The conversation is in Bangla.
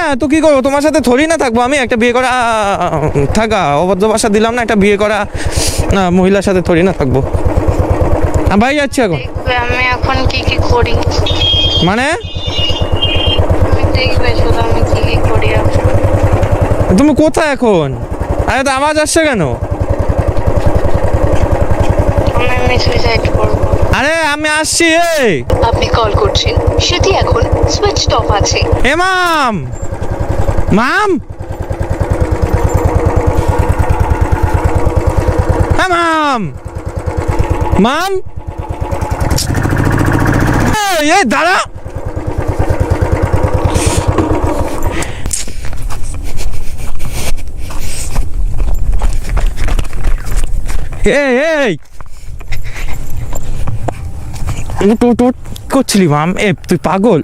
হ্যাঁ তো কি করবো, তোমার সাথে থরি না থাকবো আমি? একটা বিয়ে করা থাকা অবদ্ধ ভাষা দিলাম না, একটা বিয়ে করা মহিলার সাথে থরি না থাকবো। ভাই যাচ্ছি এখন। দেখবে আমি এখন কি কি করি, মানে তুমি দেখবে শুধু আমি কি কি করি এখন। তুমি কোথায় এখন? আরে তো আওয়াজ আসছে কেন? আমি সুইসাইড করবো। আরে আমি আসছি। এই আপনি কল করছেন সেটি এখন সুইচ অফ আছে। এ মাম, মাম, হ্যাঁ মাম, মাম, এই দাঁড়া। এই উঠ উঠ উঠ করছিলি মাম? এ তুই পাগল?